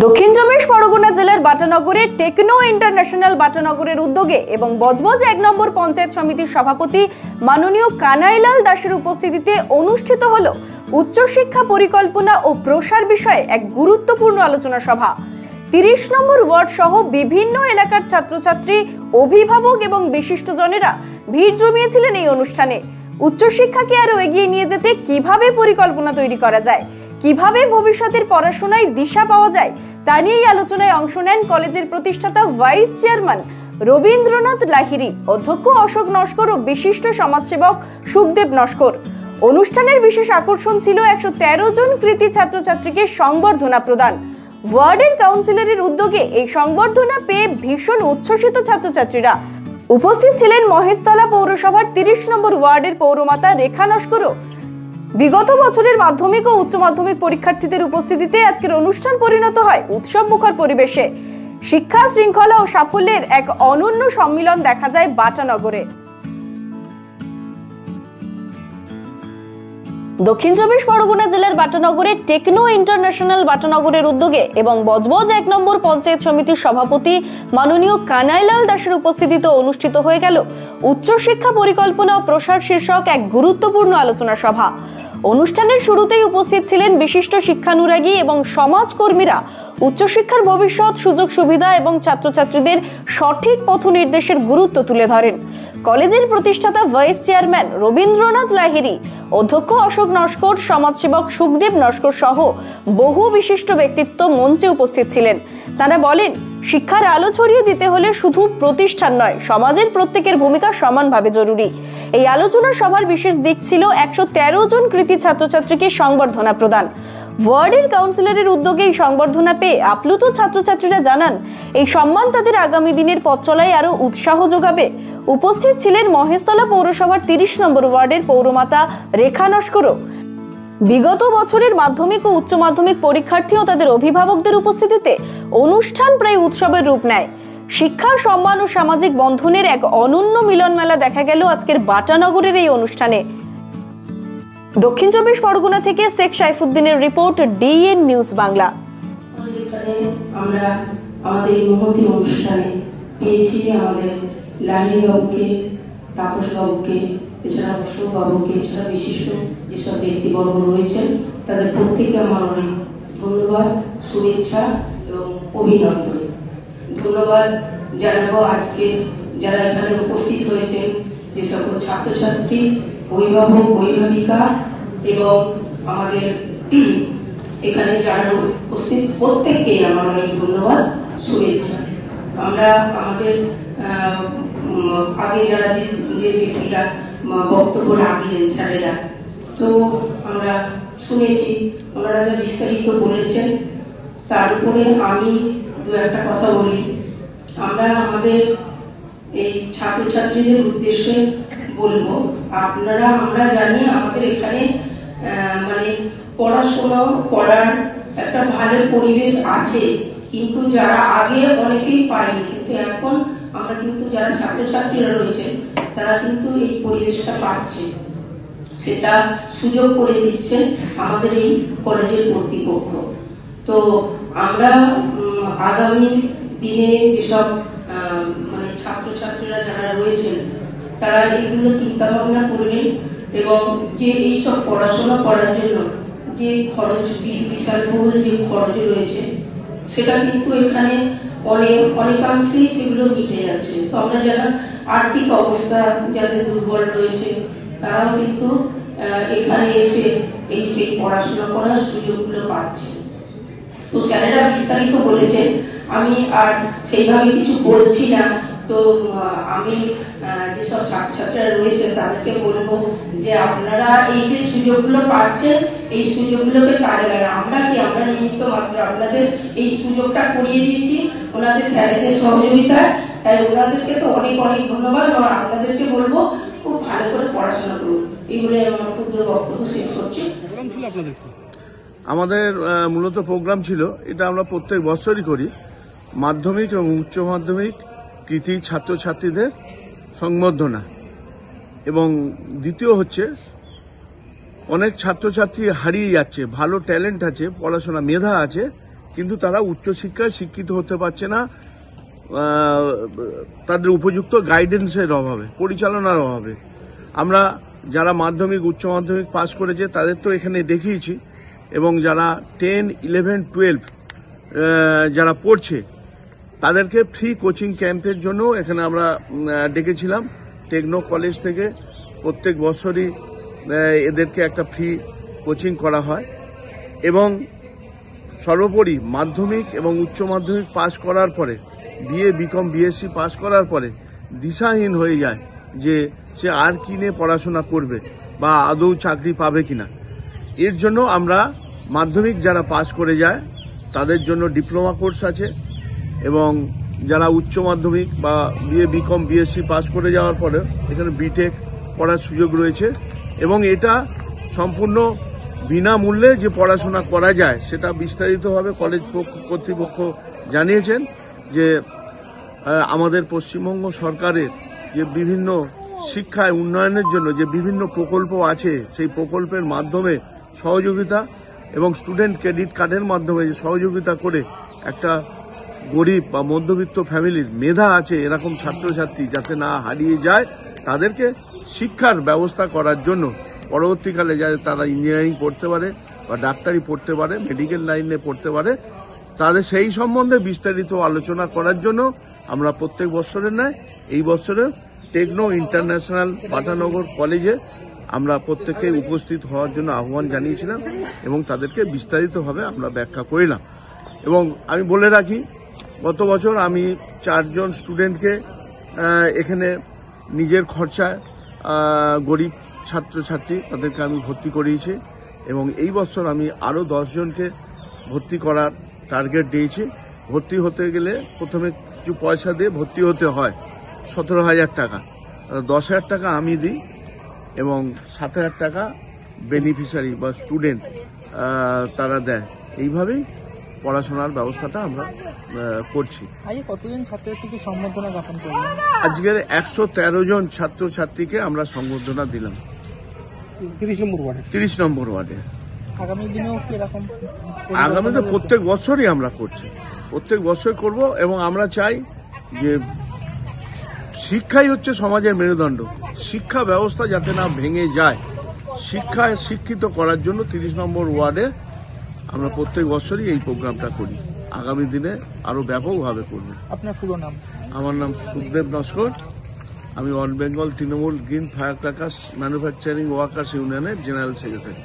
দক্ষিণ চব্বিশ পরগনা জেলার বাটানগরে techno international বাটানগরের উদ্যোগে এবং বজবজ ১ নম্বর পঞ্চায়েত সমিতির সভাপতি মাননীয় কানাইলাল দাসের উপস্থিতিতে অনুষ্ঠিত হলো উচ্চশিক্ষা পরিকল্পনা ও প্রসার বিষয়ে এক গুরুত্বপূর্ণ আলোচনা সভা। ৩০ নম্বর ওয়ার্ড সহ বিভিন্ন এলাকার ছাত্রছাত্রী, অভিভাবক এবং বিশিষ্টজনেরা ভিড় জমিয়েছিলেন এই অনুষ্ঠানে। উচ্চশিক্ষাকে আরো এগিয়ে নিয়ে যেতে কিভাবে পরিকল্পনা তৈরি করা যায়, কিভাবে ভবিষ্যতের পড়াশোনায় দিশা পাওয়া যায় তা নিয়ে আলোচনায় অংশ নেন কলেজের প্রতিষ্ঠাতা ভাইস চেয়ারম্যান রবীন্দ্রনাথ লাহিড়ী, অধ্যক্ষ অশোক নস্কর ও বিশিষ্ট সমাজসেবক সুখদেব নস্কর। অনুষ্ঠানের বিশেষ আকর্ষণ ছিল ১১৩ জন কৃতি ছাত্রছাত্রীকে সংবর্ধনা প্রদান। ওয়ার্ডের কাউন্সিলরের উদ্যোগে এই সংবর্ধনা পেয়ে ভীষণ উচ্ছ্বসিত ছাত্রছাত্রীরা। উপস্থিত ছিলেন মহেশতলা পৌরসভার ৩০ নম্বর ওয়ার্ডের পৌরমাতা রেখা নস্করও। বিগত বছরের মাধ্যমিক ও উচ্চ মাধ্যমিক পরীক্ষার্থীদের উপস্থিতিতে আজকের অনুষ্ঠান পরিণত হয় উৎসব মুখর পরিবেশে। শিক্ষা, শৃঙ্খলা ও সাফল্যের এক অনন্য সম্মিলন দেখা যায় বাটানগরে। দক্ষিণ চব্বিশ পরগনা জেলার বাটানগরে টেকনো ইন্টারন্যাশনাল বাটানগরের উদ্যোগে এবং বজবজ ১ নম্বর পঞ্চায়েত সমিতির সভাপতি মাননীয় কানাইলাল দাসের উপস্থিতিতে অনুষ্ঠিত হয়ে গেল উচ্চশিক্ষা পরিকল্পনা ও প্রসার শীর্ষক এক গুরুত্বপূর্ণ আলোচনা সভা। অনুষ্ঠানের শুরুতেই উপস্থিত ছিলেন বিশিষ্ট শিক্ষানুরাগী এবং সমাজকর্মীরা। উচ্চশিক্ষার ভবিষ্যৎ, সুযোগ সুবিধা এবং ছাত্রছাত্রীদের সঠিক পথ নির্দেশের গুরুত্ব তুলে ধরেন কলেজের প্রতিষ্ঠাতা ভাইস চেয়ারম্যান রবীন্দ্রনাথ লাহিড়ী, অধ্যক্ষ অশোক নস্কর, সমাজসেবক সুখদেব নস্কর সহ বহু বিশিষ্ট ব্যক্তিত্ব মঞ্চে উপস্থিত ছিলেন। তারা বলেন, শিক্ষার আলো ছড়িয়ে দিতে হলে শুধু প্রতিষ্ঠান নয়, সমাজের প্রত্যেকের ভূমিকা সমানভাবে জরুরি। এই আলোচনা সভার বিশেষ দিক ছিল ১১৩ জন কৃতি ছাত্রছাত্রীকে সংবর্ধনা প্রদান। ওয়ার্ডের কাউন্সিলরের উদ্যোগে এই সংবর্ধনা পেয়ে আপ্লুত ছাত্রছাত্রীরা জানান, এই সম্মান তাদের আগামী দিনের পথ চলায় আরো উৎসাহ যোগাবে। উপস্থিত ছিলেন মহেশতলা পৌরসভার ৩০ নম্বর ওয়ার্ডের পৌরমাতা রেখা নস্করও। বিগত বছরের মাধ্যমিক ও উচ্চ মাধ্যমিক পরীক্ষার্থী ও তাদের অভিভাবকদের উপস্থিতিতে অনুষ্ঠান প্রায় উৎসবের রূপ নেয়। শিক্ষা, সম্মান ও সামাজিক বন্ধনের এক অনন্য মিলন মেলা দেখা গেল আজকের বাটানগরের এই অনুষ্ঠানে। দক্ষিণ চব্বিশ পরগনা থেকে শেখ সাইফুদ্দিনের রিপোর্ট, ডিএন নিউজ বাংলা। আমরা আমাদের এই মহতী অনুষ্ঠানে পেয়েছি আমাদের লাহিড়ী বাবুকে, তাপস বাবুকে, এছাড়া অশোক বাবুকে, এছাড়া বিশিষ্ট যেসব ব্যক্তিবর্গ রয়েছেন তাদের প্রত্যেকে আমার অনেক ধন্যবাদ, শুভেচ্ছা এবং অভিনন্দন। ধন্যবাদ জানাবো আজকে যারা এখানে উপস্থিত হয়েছেন, যে সকল ছাত্রছাত্রী, অভিভাবক, অভিভাবিকা এবং আমাদের এখানে যারা উপস্থিত প্রত্যেককে আমার অনেক ধন্যবাদ, শুভেচ্ছা। আমরা আমাদের আগে যারা যে ব্যক্তিরা বক্তব্য রাখলেন স্যারেরা, তো আমরা শুনেছি ওনারা যা বিস্তারিত বলেছেন, তার উপরে আমি দু একটা কথা বলি। আমরা আমাদের এই ছাত্রছাত্রীদের উদ্দেশ্যে বলবো, আমরা জানি আমাদের এখানে মানে পড়াশোনা করার একটা ভালো পরিবেশ আছে, কিন্তু যারা আগে অনেকেই পায়নি, কিন্তু এখন আমরা কিন্তু যারা ছাত্রছাত্রীরা রয়েছে তারা কিন্তু এই পরিবেশটা পাচ্ছে, সেটা সুযোগ করে দিচ্ছে আমাদের এই কলেজের কর্তৃপক্ষ। তো আমরা আগামী দিনে যেসব মানে ছাত্রছাত্রীরা যারা রয়েছেন তারা এগুলো চিন্তা ভাবনা করবেন এবং যে এইসব পড়াশোনা করার জন্য যে খরচ, বিশালবহুল যে খরচ রয়েছে সেটা কিন্তু এখানে অনেকাংশেই সেগুলো মিটে যাচ্ছে। তো আমরা যারা আর্থিক অবস্থা যাদের দুর্বল রয়েছে তারাও কিন্তু এখানে এসে সেই পড়াশোনা করার সুযোগগুলো পাচ্ছে। তো স্যারেরা বিস্তারিত বলেছেন, আমি আর সেইভাবে কিছু বলছি না। তো আমি যেসব ছাত্রছাত্রীরা রয়েছে তাদেরকে বলবো যে আপনারা এই যে সুযোগগুলো পাচ্ছেন, এই সুযোগগুলোকে কাজে লাগান। আমরা নিমিত্ত মাত্র, আপনাদের এই সুযোগটা করিয়ে দিয়েছি ওনাদের স্যারেদের সহযোগিতায়, তাই ওনাদেরকে তো অনেক অনেক ধন্যবাদ। এবং আপনাদেরকে বলবো খুব ভালো করে পড়াশোনা করুন। এইগুলো আমার ক্ষুদ্র বক্তব্য শেষ করছি। আমাদের মূলত প্রোগ্রাম ছিল, এটা আমরা প্রত্যেক বছরই করি, মাধ্যমিক এবং উচ্চ মাধ্যমিক কৃতি ছাত্রছাত্রীদের সংবর্ধনা। এবং দ্বিতীয় হচ্ছে, অনেক ছাত্রছাত্রী হারিয়ে যাচ্ছে, ভালো ট্যালেন্ট আছে, পড়াশোনা মেধা আছে, কিন্তু তারা উচ্চশিক্ষায় শিক্ষিত হতে পারছে না, তাদের উপযুক্ত গাইডেন্সের অভাবে, পরিচালনার অভাবে। আমরা যারা মাধ্যমিক উচ্চ মাধ্যমিক পাশ করেছে তাদের তো এখানে দেখিয়েছি, এবং যারা 10, 11, 12 যারা পড়ছে তাদেরকে ফ্রি কোচিং ক্যাম্পের জন্য এখানে আমরা ডেকেছিলাম। টেকনো কলেজ থেকে প্রত্যেক বছরই এদেরকে একটা ফ্রি কোচিং করা হয়, এবং সর্বোপরি মাধ্যমিক এবং উচ্চ মাধ্যমিক পাশ করার পরে বিএ, বিকম, বিএসসি পাশ করার পরে দিশাহীন হয়ে যায় যে সে আর কি নিয়ে পড়াশোনা করবে বা আদৌ চাকরি পাবে কিনা। এর জন্য আমরা মাধ্যমিক যারা পাশ করে যায় তাদের জন্য ডিপ্লোমা কোর্স আছে, এবং যারা উচ্চ মাধ্যমিক বা বিএ, বিকম, বিএসসি পাশ করে যাওয়ার পরে এখানে বিটেক পড়ার সুযোগ রয়েছে, এবং এটা সম্পূর্ণ বিনামূল্যে যে পড়াশোনা করা যায় সেটা বিস্তারিতভাবে কলেজ কর্তৃপক্ষ জানিয়েছেন যে আমাদের পশ্চিমবঙ্গ সরকারের যে বিভিন্ন শিক্ষায় উন্নয়নের জন্য যে বিভিন্ন প্রকল্প আছে সেই প্রকল্পের মাধ্যমে সহযোগিতা এবং স্টুডেন্ট ক্রেডিট কার্ডের মাধ্যমে সহযোগিতা করে একটা গরিব বা মধ্যবিত্ত ফ্যামিলির মেধা আছে এরকম ছাত্রছাত্রী যাতে না হারিয়ে যায়, তাদেরকে শিক্ষার ব্যবস্থা করার জন্য পরবর্তীকালে যাতে তারা ইঞ্জিনিয়ারিং পড়তে পারে বা ডাক্তারি পড়তে পারে, মেডিকেল লাইনে পড়তে পারে, তাদের সেই সম্বন্ধে বিস্তারিত আলোচনা করার জন্য আমরা প্রত্যেক বছরের ন্যায় এই বছরে টেকনো ইন্টারন্যাশনাল পাটানগর কলেজে আমরা প্রত্যেককে উপস্থিত হওয়ার জন্য আহ্বান জানিয়েছিলাম, এবং তাদেরকে বিস্তারিতভাবে আমরা ব্যাখ্যা করিলাম। এবং আমি বলে রাখি, গত বছর আমি 4 জন স্টুডেন্টকে এখানে নিজের খরচায়, গরিব ছাত্রছাত্রী তাদেরকে আমি ভর্তি করিয়েছি, এবং এই বছর আমি আরও 10 জনকে ভর্তি করার টার্গেট দিয়েছি। ভর্তি হতে গেলে প্রথমে কিছু পয়সা দিয়ে ভর্তি হতে হয়, 17,000 টাকা, 10,000 টাকা আমি দিই, এবং 7,000 টাকা বেনিফিশিয়ারি বা স্টুডেন্ট তারা দেয়। এইভাবেই পড়াশোনার ব্যবস্থাটা আমরা করছি। আজকে কতজন ছাত্রছাত্রীকে সম্বর্ধনা জ্ঞাপন করলেন? আজকের 113 জন ছাত্রছাত্রীকে আমরা সম্বর্ধনা দিলাম 30 নম্বর ওয়ার্ডে। আগামী দিনেও কি এরকম? আগামীতে প্রত্যেক বছরই আমরা করছি, প্রত্যেক বছর করব, এবং আমরা চাই যে শিক্ষাই হচ্ছে সমাজের মেরুদণ্ড, শিক্ষা ব্যবস্থা যাতে না ভেঙে যায়, শিক্ষায় শিক্ষিত করার জন্য 30 নম্বর ওয়ার্ডে আমরা প্রত্যেক বছরই এই প্রোগ্রামটা করি। আগামী দিনে আরো ব্যাপকভাবে করব। আপনার পুরো নাম? আমার নাম সুখদেব নস্কর, আমি all Bengal Trinamool green fire crackers manufacturing workers ইউনিয়নের জেনারেল সেক্রেটারি।